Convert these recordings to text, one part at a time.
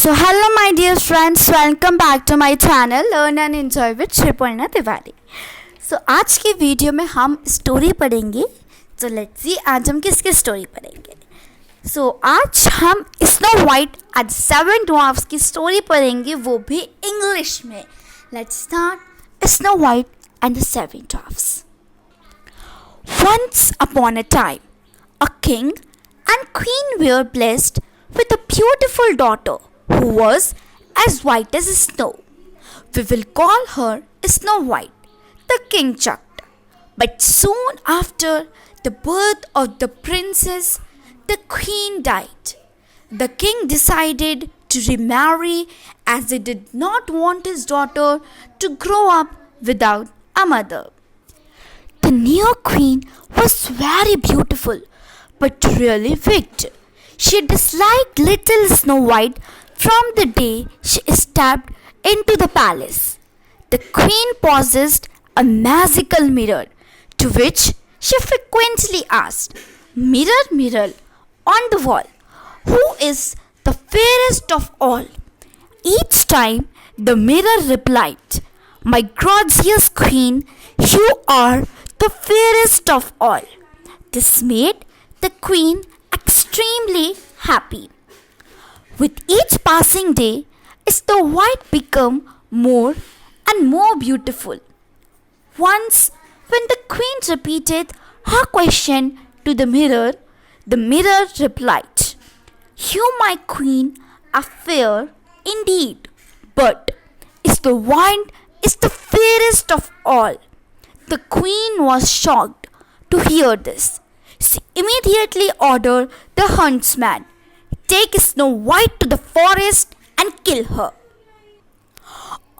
Hello my dear friends, welcome back to my channel Learn and Enjoy with Shriparna Tiwari. आज के video में हम story पढ़ेंगे. Let's see आज हम किसकी स्टोरी पढ़ेंगे. आज हम snow white and seven dwarfs की स्टोरी पढ़ेंगे, वो भी इंग्लिश में. Let's start. Snow white and the seven dwarfs. Once upon a time, a king and queen were blessed with a beautiful daughter who was as white as snow. We will call her Snow White, the king chucked. But soon after the birth of the princess, the queen died. The king decided to remarry as he did not want his daughter to grow up without a mother. The new queen was very beautiful but really wicked. She disliked little Snow White from the day she stepped into the palace. The queen possessed a magical mirror, to which she frequently asked, "Mirror, mirror on the wall, who is the fairest of all?" Each time the mirror replied, "My gorgeous queen, you are the fairest of all." This made the queen extremely happy. With each passing day, Snow White became more and more beautiful. Once, when the queen repeated her question to the mirror replied, "You, my queen, are fair indeed, but Snow White is the fairest of all." The queen was shocked to hear this. She immediately ordered the huntsman, "Take Snow White to the forest and kill her."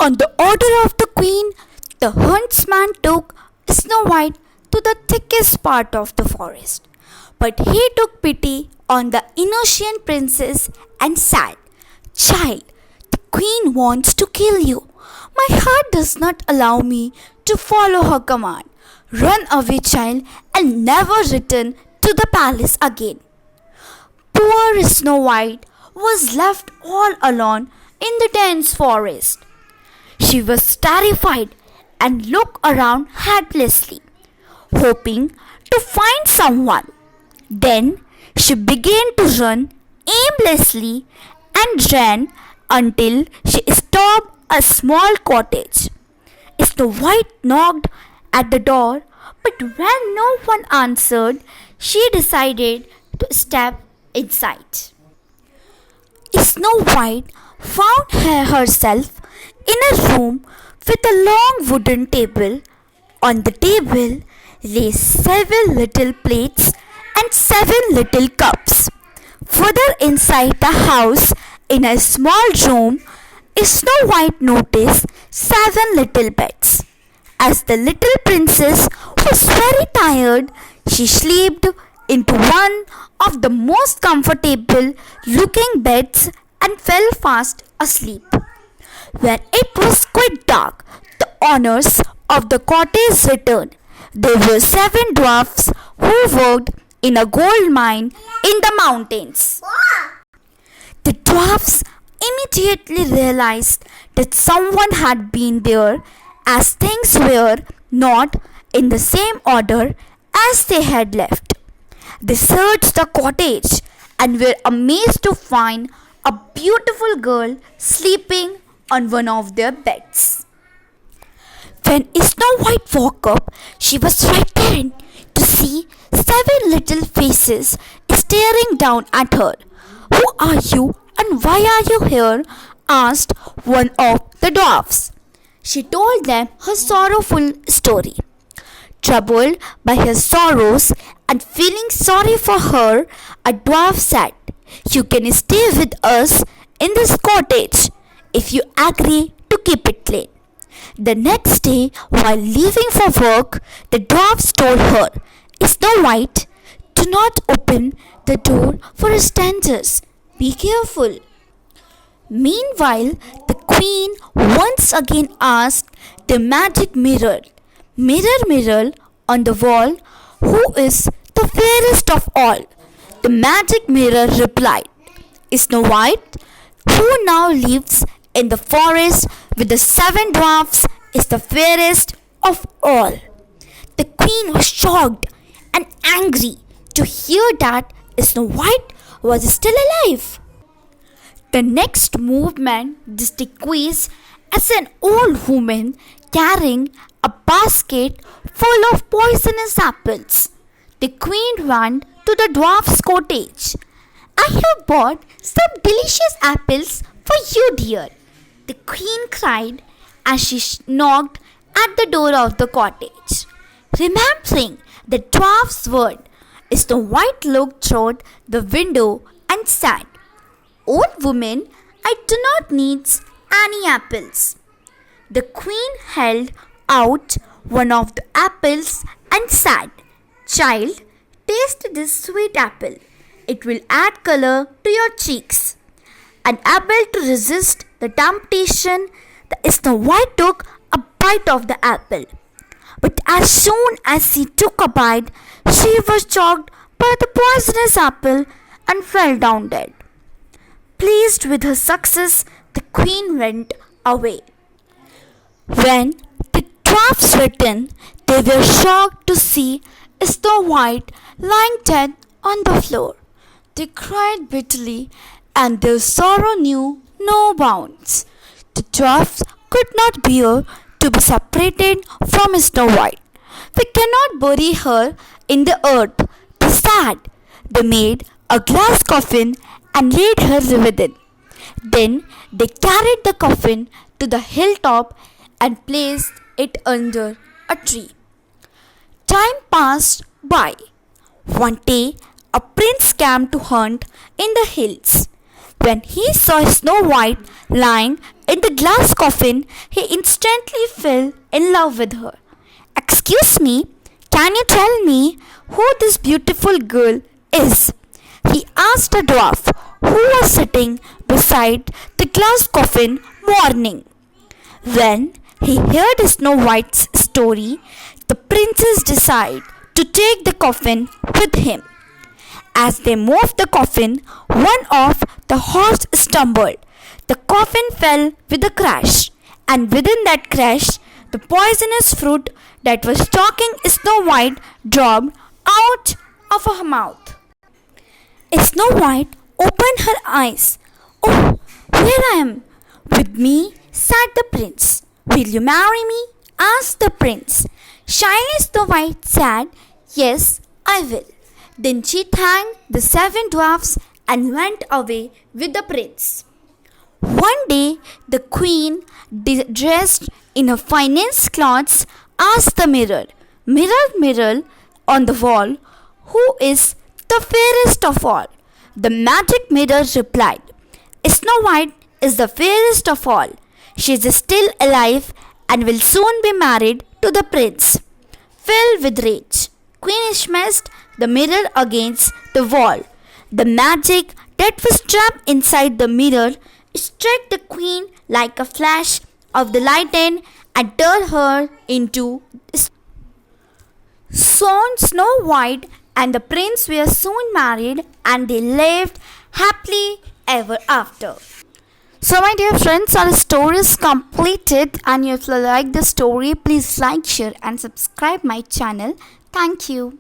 On the order of the queen, the huntsman took Snow White to the thickest part of the forest. But he took pity on the innocent princess and said, "Child, the queen wants to kill you. My heart does not allow me to follow her command. Run away, child, and never return to the palace again." Poor Snow White was left all alone in the dense forest. She was terrified and looked around helplessly, hoping to find someone. Then she began to run aimlessly and ran until she stopped a small cottage. Snow White knocked at the door, but when no one answered, she decided to step inside. Snow White found herself in a room with a long wooden table. On the table lay 7 little plates and 7 little cups. Further inside the house, in a small room, Snow White noticed 7 little beds. As the little princess was very tired, she slipped into one of the most comfortable looking beds and fell fast asleep. When it was quite dark, the owners of the cottage returned. There were 7 dwarfs who worked in a gold mine in the mountains. The dwarfs immediately realized that someone had been there, as things were not in the same order as they had left. They searched the cottage and were amazed to find a beautiful girl sleeping on one of their beds. When Snow White woke up, she was frightened to see 7 little faces staring down at her. "Who are you and why are you here?" asked one of the dwarfs. She told them her sorrowful story. Troubled by her sorrows and feeling sorry for her, a dwarf said, "You can stay with us in this cottage if you agree to keep it clean." The next day, while leaving for work, the dwarfs told her, "Snow White, do not open the door for strangers. Be careful." Meanwhile, the queen once again asked the magic mirror, "Mirror, mirror on the wall, who is the fairest of all?" The magic mirror replied, "Snow White, who now lives in the forest with the seven dwarfs, is the fairest of all. The queen was shocked and angry to hear that Snow White was still alive. The next movement distinguished as an old woman carrying a basket full of poisonous apples. The queen went to the dwarf's cottage. I have bought some delicious apples for you, dear, the queen cried as she knocked at the door of the cottage. Remembering the dwarf's word, Snow White looked through the window and said, "Old woman, I do not need any apples." The queen held out one of the apples and said, "Child, taste this sweet apple. It will add color to your cheeks." Unable to resist the temptation, the Snow White took a bite of the apple. But as soon as she took a bite, she was choked by the poisonous apple and fell down dead. Pleased with her success, the queen went away. When the dwarfs returned, they were shocked to see Snow White lying dead on the floor. They cried bitterly, and their sorrow knew no bounds. The dwarfs could not bear to be separated from Snow White. "We cannot bury her in the earth," they said. They made a glass coffin and laid her within. Then they carried the coffin to the hilltop and placed it under a tree. Time passed by. One day, a prince came to hunt in the hills. When he saw Snow White lying in the glass coffin, he instantly fell in love with her. "Excuse me, can you tell me who this beautiful girl is?" he asked a dwarf who was sitting beside the glass coffin mourning. When he heard Snow White's story, the princess decided to take the coffin with him. As they moved the coffin, one of the horse stumbled. The coffin fell with a crash, and within that crash, the poisonous fruit that was stalking Snow White dropped out of her mouth. Snow White opened her eyes. "Oh, here I am." "With me," said the prince. "Will you marry me?" asked the prince. Shyly Snow White said, "Yes, I will." Then she thanked the seven dwarfs and went away with the prince. One day, the queen, dressed in her finest clothes, asked the mirror, "Mirror, mirror on the wall, who is the fairest of all?" The magic mirror replied, "Snow White is the fairest of all. She is still alive and will soon be married to the prince." Filled with rage, Queen smashed the mirror against the wall. The magic that was trapped inside the mirror struck the queen like a flash of the lightning and turned her into Snow White and the prince were soon married, and they lived happily ever after. So my dear friends, our story is completed, and if you like the story, please like, share and subscribe my channel. Thank you.